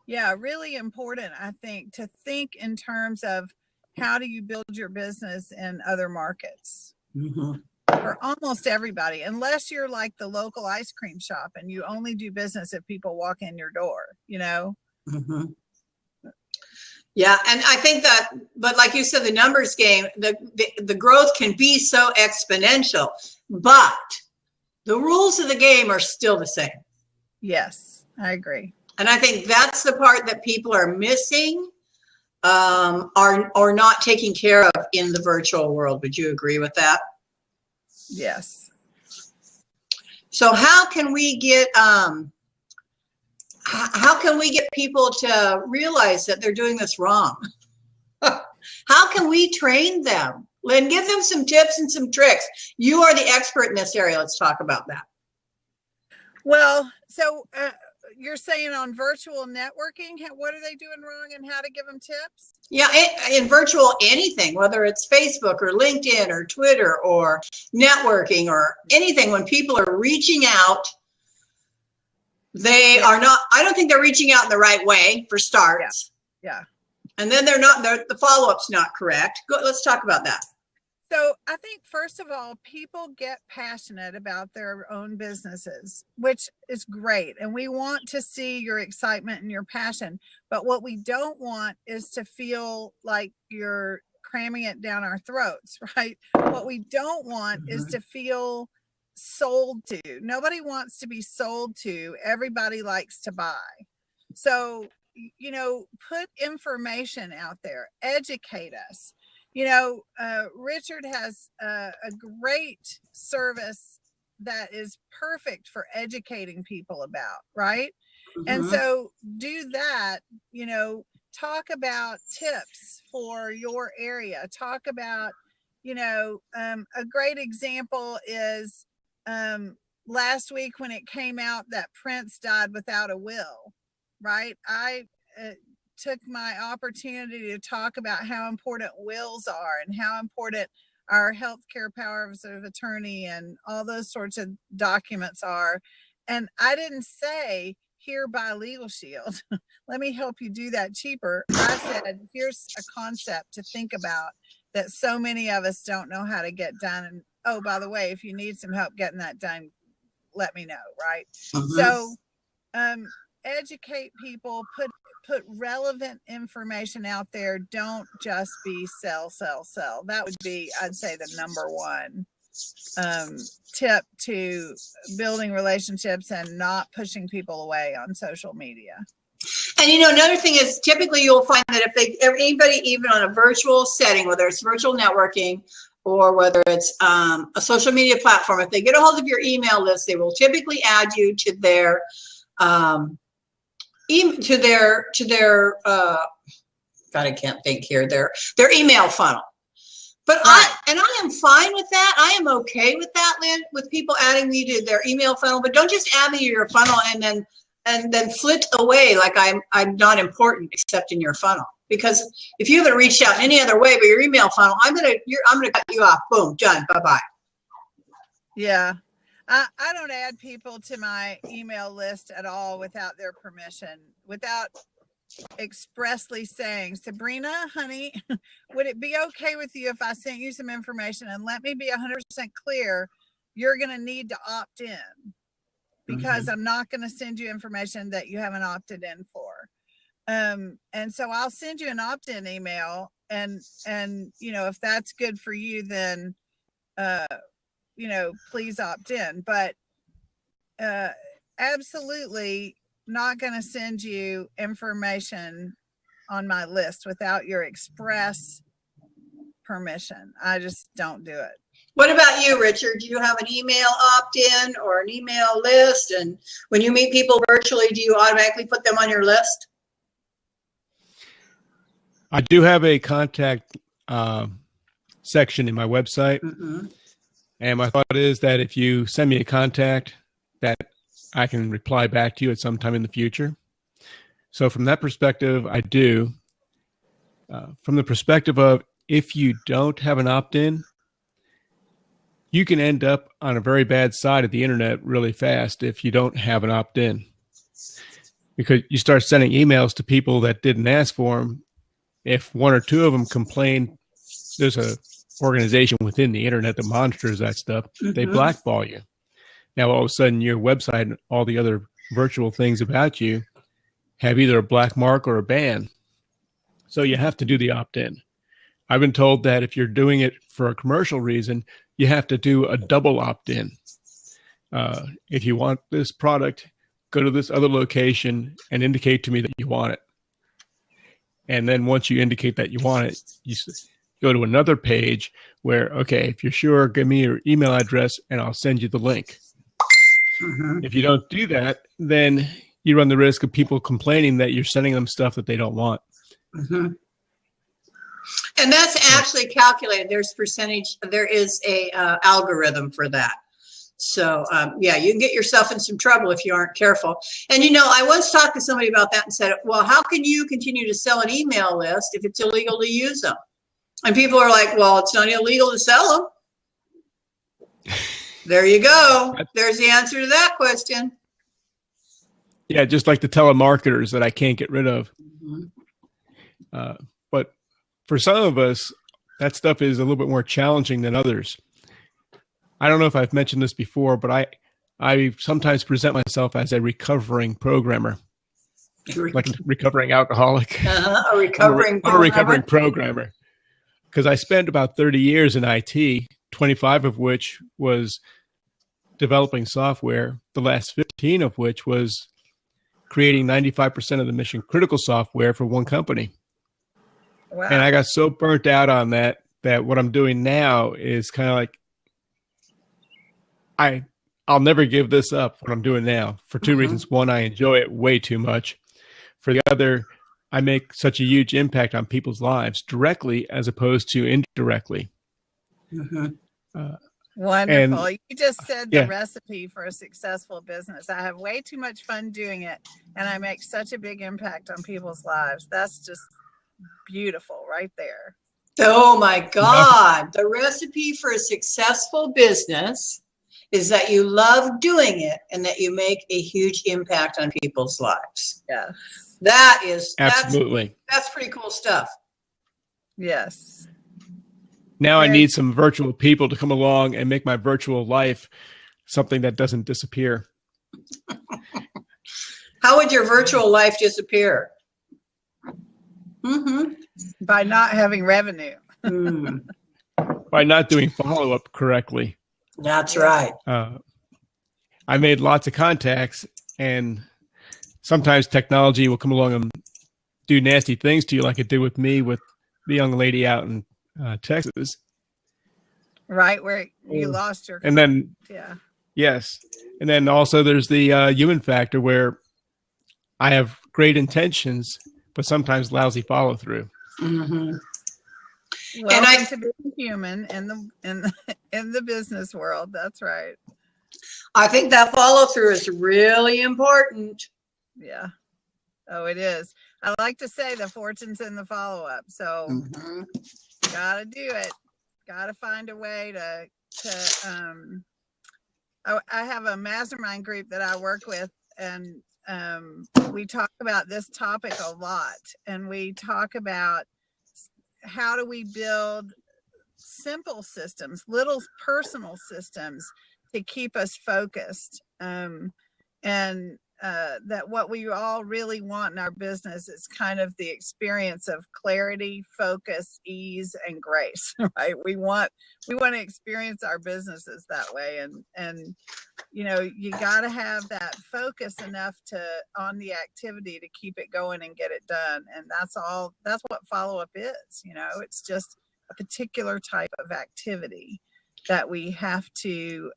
S2: yeah, really important, I think, to think in terms of how do you build your business in other markets. for almost everybody, unless you're like the local ice cream shop and you only do business if people walk in your door, you know?
S1: Mm-hmm. Yeah, and I think that, but like you said, the numbers game, the growth can be so exponential, but the rules of the game are still the same.
S2: Yes, I agree.
S1: And I think that's the part that people are missing, or not taking care of in the virtual world. Would you agree with that?
S2: Yes.
S1: So how can we get people to realize that they're doing this wrong? How can we train them? Lynn, give them some tips and some tricks. You are the expert in this area. Let's talk about that.
S2: Well, so you're saying on virtual networking, what are they doing wrong and how to give them tips?
S1: Yeah, in virtual anything, whether it's Facebook or LinkedIn or Twitter or networking or anything, when people are reaching out, they are not, I don't think they're reaching out in the right way for starts.
S2: Yeah.
S1: And then the follow-up's not correct. Let's talk about that.
S2: So I think, first of all, people get passionate about their own businesses, which is great. And we want to see your excitement and your passion. But what we don't want is to feel like you're cramming it down our throats, right? What we don't want is to feel sold to. Nobody wants to be sold to. Everybody likes to buy. So, you know, put information out there, educate us. You know, Richard has a great service that is perfect for educating people about, right? And so do that, you know, talk about tips for your area. Talk about, you know, a great example is last week when it came out that Prince died without a will, right? I took my opportunity to talk about how important wills are and how important our healthcare powers of attorney and all those sorts of documents are. And I didn't say, here, buy Legal Shield. Let me help you do that cheaper. I said, here's a concept to think about that so many of us don't know how to get done. And oh, by the way, if you need some help getting that done, let me know, right? So educate people, put relevant information out there. Don't just be sell. That would be, I'd say, the number one tip to building relationships and not pushing people away on social media.
S1: And you know, another thing is typically you'll find that if anybody, even on a virtual setting, whether it's virtual networking or whether it's a social media platform, if they get a hold of your email list, they will typically add you to their God, I can't think here, their email funnel. But I am fine with that. I am okay with that, Lynn, with people adding me to their email funnel. But don't just add me to your funnel and then flit away like I'm not important except in your funnel. Because if you haven't reached out in any other way but your email funnel, I'm gonna cut you off. Boom, done. Bye bye.
S2: Yeah. I don't add people to my email list at all without their permission, without expressly saying, Sabrina, honey, would it be okay with you if I sent you some information? And let me be 100% clear, you're going to need to opt in because I'm not going to send you information that you haven't opted in for. And so I'll send you an opt-in email and, you know, if that's good for you, then, you know, please opt in, but absolutely not going to send you information on my list without your express permission. I just don't do it.
S1: What about you, Richard? Do you have an email opt-in or an email list? And when you meet people virtually, do you automatically put them on your list?
S3: I do have a contact section in my website. And my thought is that if you send me a contact, that I can reply back to you at some time in the future. So from that perspective, I do. From the perspective of if you don't have an opt-in, you can end up on a very bad side of the internet really fast if you don't have an opt-in. Because you start sending emails to people that didn't ask for them. If one or two of them complain, there's a organization within the internet that monitors that stuff, they blackball you. Now, all of a sudden, your website and all the other virtual things about you have either a black mark or a ban. So you have to do the opt-in. I've been told that if you're doing it for a commercial reason, you have to do a double opt-in. If you want this product, go to this other location and indicate to me that you want it. And then once you indicate that you want it, you go to another page where, okay, if you're sure, give me your email address and I'll send you the link. If you don't do that, then you run the risk of people complaining that you're sending them stuff that they don't want.
S1: And that's actually calculated. There's percentage. There is a algorithm for that. So yeah, you can get yourself in some trouble if you aren't careful. And I once talked to somebody about that and said, well, how can you continue to sell an email list if it's illegal to use them? And people are like, well, it's not illegal to sell them. There you go. There's the answer to that question.
S3: Yeah, just like the telemarketers that I can't get rid of. But for some of us, that stuff is a little bit more challenging than others. I don't know if I've mentioned this before, but I sometimes present myself as a recovering programmer, like a recovering alcoholic.
S1: A recovering
S3: I'm a recovering programmer. Because I spent about 30 years in IT, 25 of which was developing software, the last 15 of which was creating 95% of the mission critical software for one company.
S2: Wow.
S3: And I got so burnt out on that what I'm doing now is kind of like, I'll never give this up, what I'm doing now, for two reasons. One, I enjoy it way too much. For the other, I make such a huge impact on people's lives directly as opposed to indirectly.
S2: Wonderful. You just said the recipe for a successful business. I have way too much fun doing it, and I make such a big impact on people's lives. That's just beautiful right there.
S1: Oh my God. The recipe for a successful business is that you love doing it and that you make a huge impact on people's lives.
S2: Yeah.
S3: Absolutely.
S1: That's pretty cool stuff.
S2: Yes.
S3: Now I need some virtual people to come along and make my virtual life something that doesn't disappear.
S1: How would your virtual life disappear?
S2: By not having revenue.
S3: By not doing follow-up correctly.
S1: That's right.
S3: I made lots of contacts, and sometimes technology will come along and do nasty things to you, like it did with me with the young lady out in Texas.
S2: Right, where you lost your...
S3: And then, yes. And then also there's the human factor where I have great intentions, but sometimes lousy follow-through.
S2: Welcome to being human in the business world. That's right.
S1: I think that follow through is really important.
S2: Yeah. Oh, it is. I like to say the fortune's in the follow up. So gotta do it. Gotta find a way to I have a mastermind group that I work with, and we talk about this topic a lot, and we talk about how do we build simple systems, little personal systems to keep us focused. That what we all really want in our business is kind of the experience of clarity, focus, ease, and grace, right? We want to experience our businesses that way. And you got to have that focus enough on the activity to keep it going and get it done. And that's what follow-up is. It's just a particular type of activity that we have to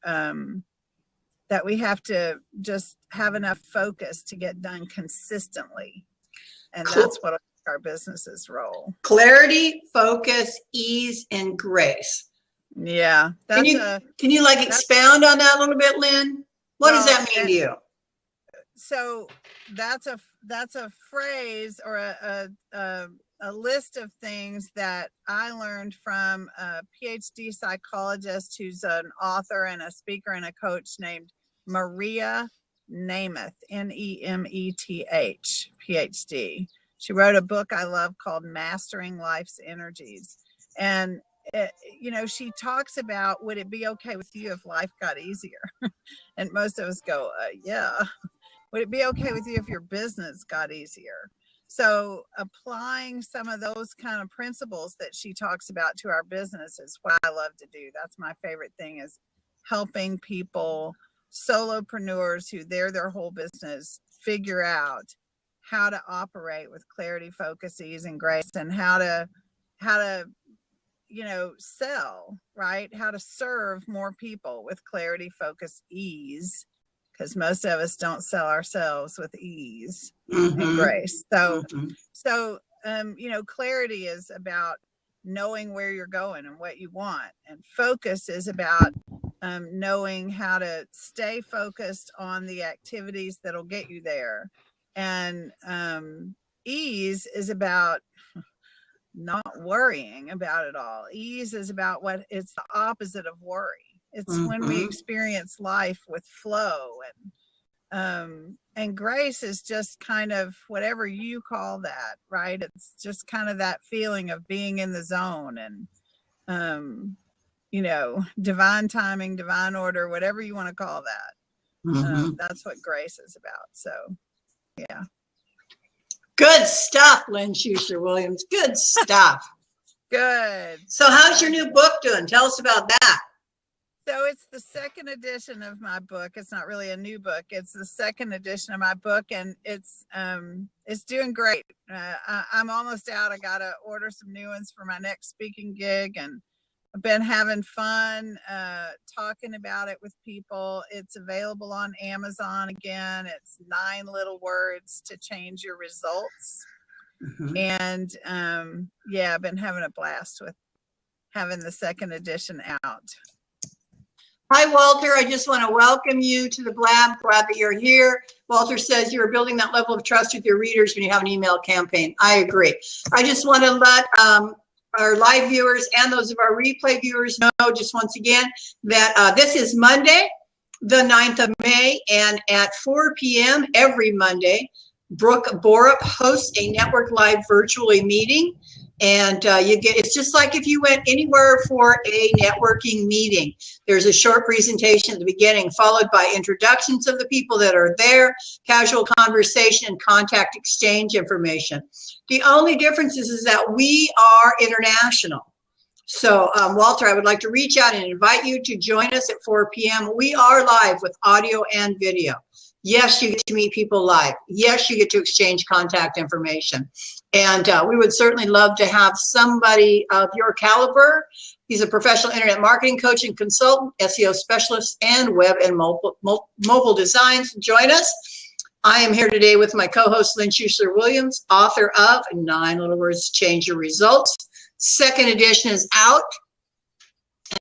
S2: just have enough focus to get done consistently. And that's what our businesses role.
S1: Clarity, focus, ease, and grace.
S2: Yeah.
S1: Can you expound on that a little bit, Lynn? What does that mean to you?
S2: So that's a phrase or a list of things that I learned from a PhD psychologist who's an author and a speaker and a coach named Maria Nemeth, Nemeth, PhD. She wrote a book I love called Mastering Life's Energies. And she talks about, would it be okay with you if life got easier? And most of us go, yeah. Would it be okay with you if your business got easier? So applying some of those kind of principles that she talks about to our business is what I love to do. That's my favorite thing, is helping people, solopreneurs who their whole business, figure out how to operate with clarity, focus, ease, and grace, and how to sell, right? How to serve more people with clarity, focus, ease, because most of us don't sell ourselves with ease and grace. So, clarity is about knowing where you're going and what you want, and focus is about knowing how to stay focused on the activities that'll get you there, and ease is about not worrying about it all. Ease is about it's the opposite of worry. It's when we experience life with flow, and grace is just kind of whatever you call that, right? It's just kind of that feeling of being in the zone, and divine timing, divine order, whatever you want to call that. That's what grace is about. So, yeah.
S1: Good stuff, Lynn Schuster Williams. Good stuff.
S2: Good.
S1: So how's your new book doing? Tell us about that.
S2: So it's the second edition of my book. It's not really a new book. It's the second edition of my book, and it's doing great. I'm almost out. I got to order some new ones for my next speaking gig, and I've been having fun talking about it with people. It's available on Amazon again. It's 9 little words to change your results. And I've been having a blast with having the second edition out.
S1: Hi, Walter. I just want to welcome you to the Blab. Glad that you're here. Walter says you're building that level of trust with your readers when you have an email campaign. I agree. I just want to let our live viewers and those of our replay viewers know just once again that this is Monday, the 9th of May, and at 4 p.m. every Monday, Brooke Borup hosts a Network Live virtually meeting. And it's just like if you went anywhere for a networking meeting. There's a short presentation at the beginning, followed by introductions of the people that are there, casual conversation, and contact exchange information. The only difference is that we are international. So, Walter, I would like to reach out and invite you to join us at 4 p.m. We are live with audio and video. Yes, you get to meet people live. Yes, you get to exchange contact information. And we would certainly love to have somebody of your caliber. He's a professional internet marketing coach and consultant, SEO specialist, and web and mobile designs. Join us. I am here today with my co-host, Lynn Schuster Williams, author of 9 Little Words to Change Your Results. Second edition is out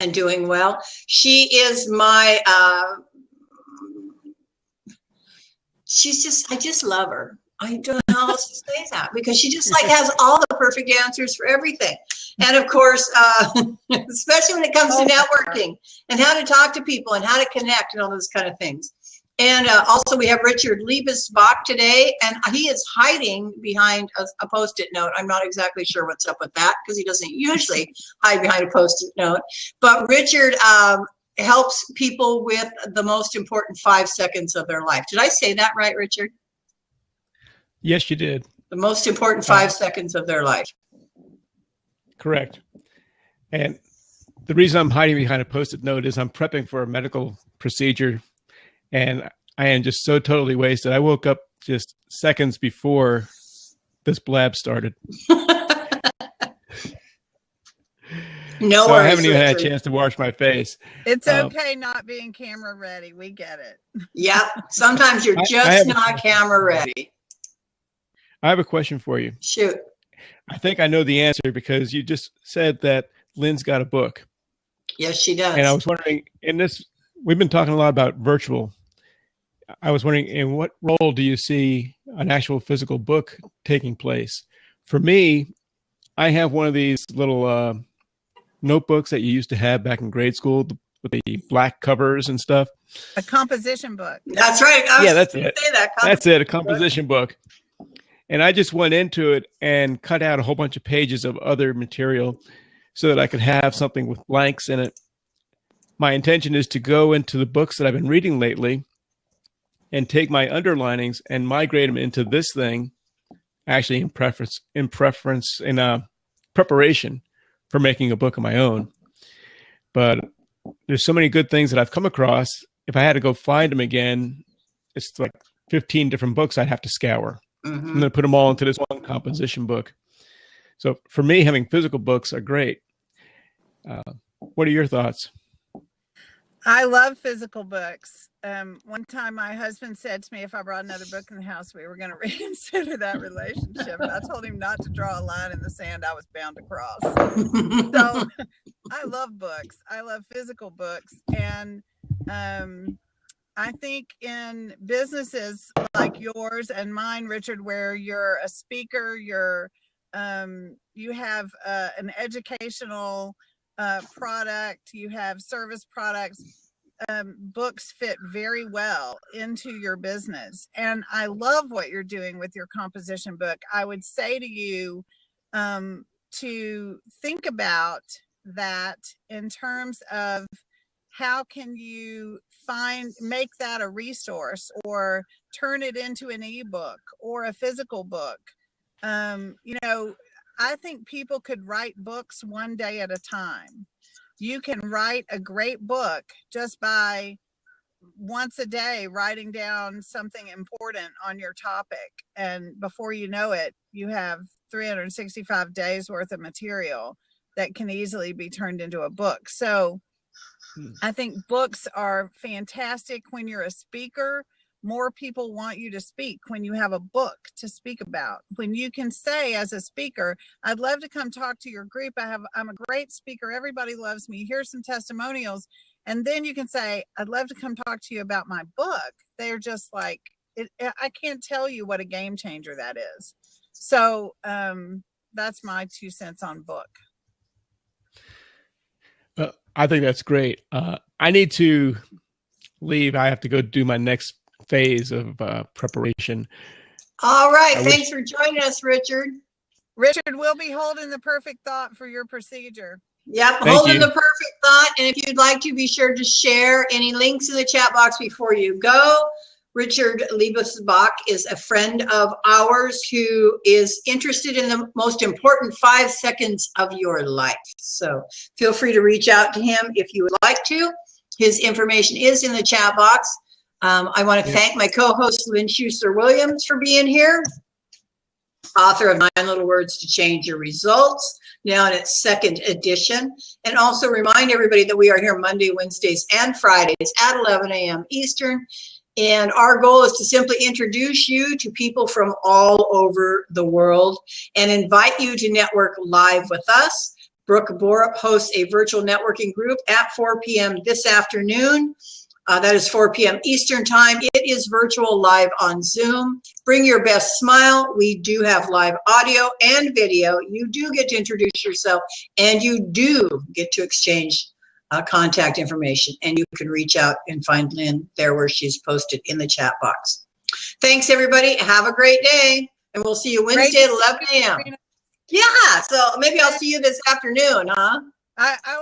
S1: and doing well. She is my... I just love her. I don't know how else to say that, because she just has all the perfect answers for everything. And of course, especially when it comes to networking and how to talk to people and how to connect and all those kind of things. And also we have Richard Liebesbach today, and he is hiding behind a Post-it note. I'm not exactly sure what's up with that, because he doesn't usually hide behind a Post-it note. But Richard helps people with the most important 5 seconds of their life. Did I say that right, Richard?
S3: Yes, you did.
S1: The most important 5 seconds of their life.
S3: Correct. And the reason I'm hiding behind a Post-it note is I'm prepping for a medical procedure, and I am just so totally wasted. I woke up just seconds before this blab started.
S1: No
S3: so
S1: worries,
S3: I haven't even had a
S1: Richard.
S3: chance to wash my face.
S2: It's okay not being camera ready. We get it.
S1: Yep. Sometimes you're just not camera ready.
S3: I have a question for you.
S1: Shoot.
S3: I think I know the answer, because you just said that Lynn's got a book.
S1: Yes, she does.
S3: And I was wondering, we've been talking a lot about virtual. I was wondering, in what role do you see an actual physical book taking place? For me, I have one of these little notebooks that you used to have back in grade school with the black covers and stuff.
S2: A composition book.
S1: That's right.
S3: That's it. That's it, a composition book. And I just went into it and cut out a whole bunch of pages of other material so that I could have something with blanks in it. My intention is to go into the books that I've been reading lately and take my underlinings and migrate them into this thing, actually in preparation for making a book of my own. But there's so many good things that I've come across. If I had to go find them again, it's like 15 different books I'd have to scour. I'm going to put them all into this one composition book. So for me, having physical books are great. What are your thoughts?
S2: I love physical books. One time my husband said to me, if I brought another book in the house, we were going to reconsider that relationship. And I told him not to draw a line in the sand I was bound to cross. So I love books. I love physical books. And I think in businesses like yours and mine, Richard, where you're a speaker, you have an educational product, you have service products, books fit very well into your business. And I love what you're doing with your composition book. I would say to you to think about that in terms of how can you make that a resource or turn it into an ebook or a physical book. I think people could write books one day at a time. You can write a great book just by once a day writing down something important on your topic. And before you know it, you have 365 days worth of material that can easily be turned into a book. So I think books are fantastic when you're a speaker. More people want you to speak when you have a book to speak about. When you can say as a speaker, I'd love to come talk to your group. I'm a great speaker. Everybody loves me. Here's some testimonials. And then you can say, I'd love to come talk to you about my book. They're just like, I can't tell you what a game changer that is. So that's my 2 cents on book.
S3: I think that's great. I need to leave. I have to go do my next phase of preparation.
S1: All right. Thanks for joining us, Richard.
S2: Richard, we'll be holding the perfect thought for your procedure.
S1: Yep, holding the perfect thought. And if you'd like to, be sure to share any links in the chat box before you go. Richard Liebesbach is a friend of ours who is interested in the most important 5 seconds of your life. So feel free to reach out to him if you would like to. His information is in the chat box. I want to thank my co-host, Lynn Schuster-Williams, for being here. Author of 9 Little Words to Change Your Results, now in its 2nd edition. And also remind everybody that we are here Monday, Wednesdays, and Fridays at 11 a.m. Eastern. And our goal is to simply introduce you to people from all over the world and invite you to network live with us. Brooke Borup hosts a virtual networking group at 4 p.m. this afternoon. That is 4 p.m. Eastern time. It is virtual live on Zoom. Bring your best smile. We do have live audio and video. You do get to introduce yourself, and you do get to exchange contact information. And you can reach out and find Lynn there where she's posted in the chat box. Thanks, everybody. Have a great day. And we'll see you Wednesday at 11 a.m. Yeah, so maybe I'll see you this afternoon, huh?
S2: I